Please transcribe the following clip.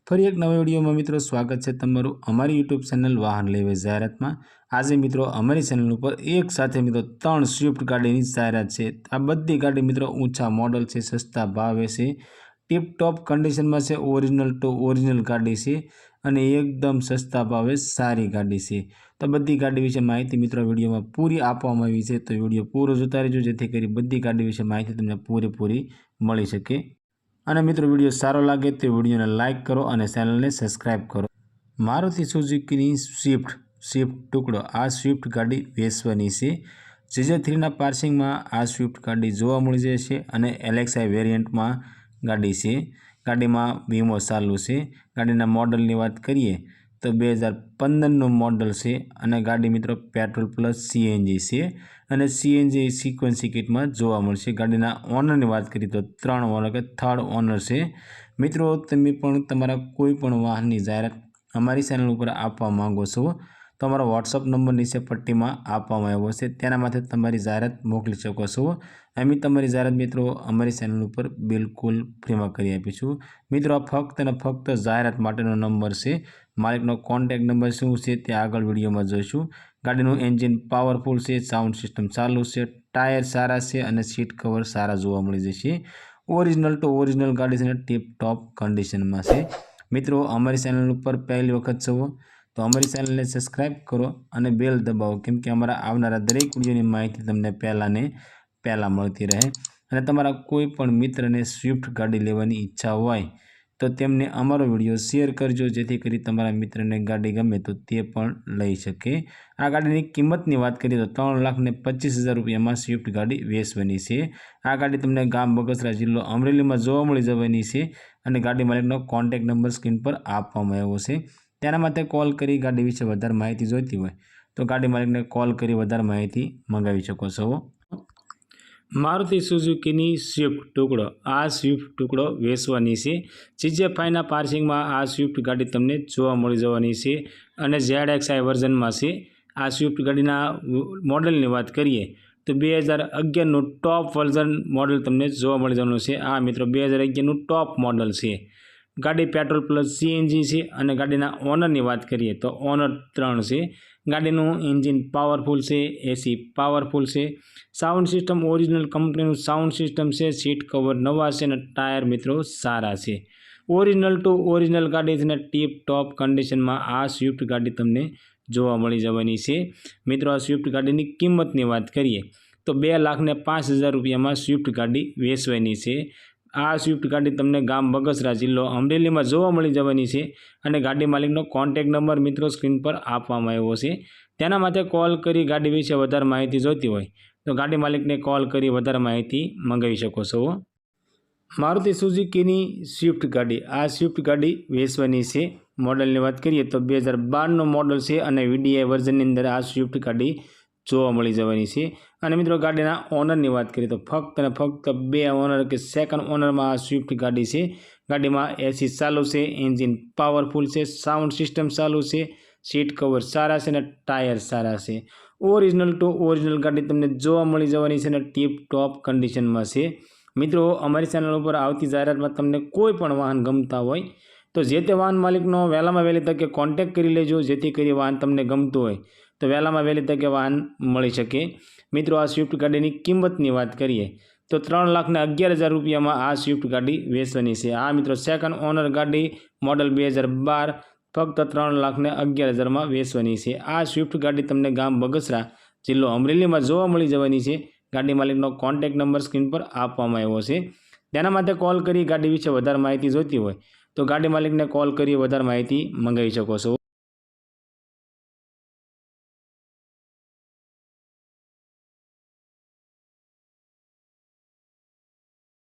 ફરી એક નવા વિડીયોમાં મિત્રો સ્વાગત છે તમારું અમારી યુટ્યુબ ચેનલ વાહન લેવે જાહેરાતમાં। આજે મિત્રો અમારી ચેનલ ઉપર એક સાથે મિત્રો 3 સ્વિફ્ટ ગાડીની જાહેરાત છે। આ બધી ગાડી મિત્રો ઊંચા મોડલ છે, સસ્તા ભાવે છે, ટીપ ટોપ કન્ડિશનમાં છે, ઓરિજિનલ ટુ ઓરિજિનલ ગાડી છે અને એકદમ સસ્તા ભાવે સારી ગાડી છે। તો બધી ગાડી વિશે માહિતી મિત્રો વિડીયોમાં પૂરી આપવામાં આવી છે, તો વિડીયો પૂરો જોતા રહેજો જેથી કરી બધી ગાડી વિશે માહિતી તમને પૂરેપૂરી મળી શકે। અને મિત્રો વિડીયો સારો લાગે તો વિડીયોને લાઇક કરો અને ચેનલને સબસ્ક્રાઇબ કરો। મારુતિ સુઝુકીની સ્વિફ્ટ ટુકડો આ સ્વિફ્ટ ગાડી વેચવાની છે। GJ3ના પાર્સિંગમાં આ સ્વિફ્ટ ગાડી જોવા મળી જશે અને LXI વેરિયન્ટમાં ગાડી છે। ગાડીમાં વીમો ચાલુ છે। ગાડીના મોડલની વાત કરીએ તો 2015નું મોડલ છે અને ગાડી મિત્રો પેટ્રોલ પ્લસ CNG છે અને CNG સિક્વન્સી કિટમાં જોવા મળશે। ગાડીના ઓનરની વાત કરીએ તો 3 ઓનર કે થર્ડ ઓનર છે। મિત્રો તમે પણ તમારા કોઈ પણ વાહનની જાહેરાત અમારી ચેનલ ઉપર આપવા માંગો છો તો અમારો WhatsApp નંબર નીચે પટ્ટીમાં આપવામાં આવ્યો છે, તેના માટે તમારી જાહેરાત મોકલી શકો છો। અમે તમારી જાહેરાત મિત્રો અમારી ચેનલ ઉપર બિલકુલ ફ્રીમાં કરી આપીશું। મિત્રો આ ફક્ત અને ફક્ત જાહેરાત માટેનો નંબર છે। માલિકનો કોન્ટેક્ટ નંબર શું છે તે આગળ વિડીયોમાં જોઈશું। ગાડીનું એન્જિન પાવરફુલ છે, સાઉન્ડ સિસ્ટમ ચાલુ છે, ટાયર સારા છે અને સીટ કવર સારા જોવા મળી જશે। ઓરિજિનલ ટુ ઓરિજિનલ ગાડી છે, ટીપ ટોપ કન્ડિશનમાં છે। મિત્રો અમારી ચેનલ ઉપર પહેલી વખત છો તો અમારી ચેનલને સબસ્ક્રાઇબ કરો અને બેલ દબાવો, કેમ કે અમારા આવનારા દરેક વિડીયોની માહિતી તમને પહેલાં મળતી રહે। અને તમારા કોઈ પણ મિત્રને સ્વિફ્ટ ગાડી લેવાની ઈચ્છા હોય તો તેમને અમારો વિડીયો શેર કરજો જેથી કરી તમારા મિત્રને ગાડી ગમે તો તે પણ લઈ શકે। આ ગાડીની કિંમતની વાત કરીએ તો 3,25,000 રૂપિયામાં સ્વિફ્ટ ગાડી વેચવાની છે। આ ગાડી તમને ગામ બગસરા જિલ્લો અમરેલીમાં જોવા મળી જવાની છે અને ગાડી માલિકનો કોન્ટેક્ટ નંબર સ્ક્રીન પર આપવામાં આવ્યો છે, તેના માટે કોલ કરી ગાડી વિશે વધારે માહિતી જોઈતી હોય તો ગાડી માલિકને કોલ કરી વધારે માહિતી મંગાવી શકો છો। મારુતિ સુઝુકીની સ્વિફ્ટ ટુકડો આ સ્વિફ્ટ ટુકડો વેચવાની છે। GJ5ના પાર્સિંગમાં આ સ્વિફ્ટ ગાડી તમને જોવા મળી જવાની છે અને ZXI વર્ઝનમાં છે। આ સ્વિફ્ટ ગાડીના મોડલની વાત કરીએ તો 2011નું ટોપ વર્ઝન મોડલ તમને જોવા મળી જવાનું છે। આ મિત્રો 2011નું ટોપ મોડલ છે। ગાડી પેટ્રોલ પ્લસ CNG છે અને ગાડીના ઓનરની વાત કરીએ તો ઓનર 3 છે। ગાડીનું એન્જિન પાવરફુલ છે, AC પાવરફુલ છે, સાઉન્ડ સિસ્ટમ ઓરિજિનલ કંપનીનું સાઉન્ડ સિસ્ટમ છે, સીટ કવર નવા છે અને ટાયર મિત્રો સારા છે। ઓરિજિનલ ટુ ઓરિજિનલ ગાડી છે અને ટીપ ટોપ કન્ડિશનમાં આ સ્વિફ્ટ ગાડી તમને જોવા મળી જવાની છે। મિત્રો આ સ્વિફ્ટ ગાડીની કિંમતની વાત કરીએ તો 2,05,000 રૂપિયામાં સ્વિફ્ટ ગાડી વેચવાની છે। આ સ્વિફ્ટ ગાડી તમને ગામ બગસરા જિલ્લો અમરેલીમાં જોવા મળી જવાની છે અને ગાડી માલિકનો કોન્ટેક્ટ નંબર મિત્રો સ્ક્રીન પર આપવામાં આવ્યો છે, તેના માટે કોલ કરી ગાડી વિશે વધારે માહિતી જોઈતી હોય તો ગાડી માલિકને કોલ કરી વધારે માહિતી મંગાવી શકો છો। મારુતિ સુઝુકીની સ્વિફ્ટ ગાડી આ સ્વિફ્ટ ગાડી વેચવાની છે। મોડલની વાત કરીએ તો 2012નું મોડલ છે અને VDI વર્ઝનની અંદર આ સ્વિફ્ટ ગાડી જોવા મળી જવાની છે। અને મિત્રો ગાડીના ઓનરની વાત કરીએ તો ફક્ત અને ફક્ત 2 ઓનર કે સેકન્ડ ઓનરમાં આ સ્વિફ્ટ ગાડી છે। ગાડીમાં AC ચાલુ છે, એન્જિન પાવરફુલ છે, સાઉન્ડ સિસ્ટમ ચાલુ છે, સીટ કવર સારા છે અને ટાયર સારા છે। ઓરિજિનલ ટુ ઓરિજિનલ ગાડી તમને જોવા મળી જવાની છે અને ટીપ ટોપ કન્ડિશનમાં છે। મિત્રો અમારી ચેનલ ઉપર આવતી જાહેરાતમાં તમને કોઈ પણ વાહન ગમતા હોય તો જે તે વાહન માલિકનો વહેલામાં વહેલી તકે કોન્ટેક્ટ કરી લેજો જેથી કરી વાહન તમને ગમતું હોય તો વહેલામાં વહેલી તકે વાહન મળી શકે। મિત્રો આ સ્વિફ્ટ ગાડીની કિંમતની વાત કરીએ તો 3,11,000 રૂપિયામાં આ સ્વિફ્ટ ગાડી વેચવાની છે। આ મિત્રો સેકન્ડ ઓનર ગાડી મોડલ 2012 ફક્ત 3,11,000માં વેચવાની છે। આ સ્વિફ્ટ ગાડી તમને ગામ બગસરા જિલ્લો અમરેલીમાં જોવા મળી જવાની છે। ગાડી માલિકનો કોન્ટેક્ટ નંબર સ્ક્રીન પર આપવામાં આવ્યો છે, તેના માટે કોલ કરી ગાડી વિશે વધારે માહિતી જોઈતી હોય તો ગાડી માલિકને કોલ કરી વધારે માહિતી મંગાવી શકો છો।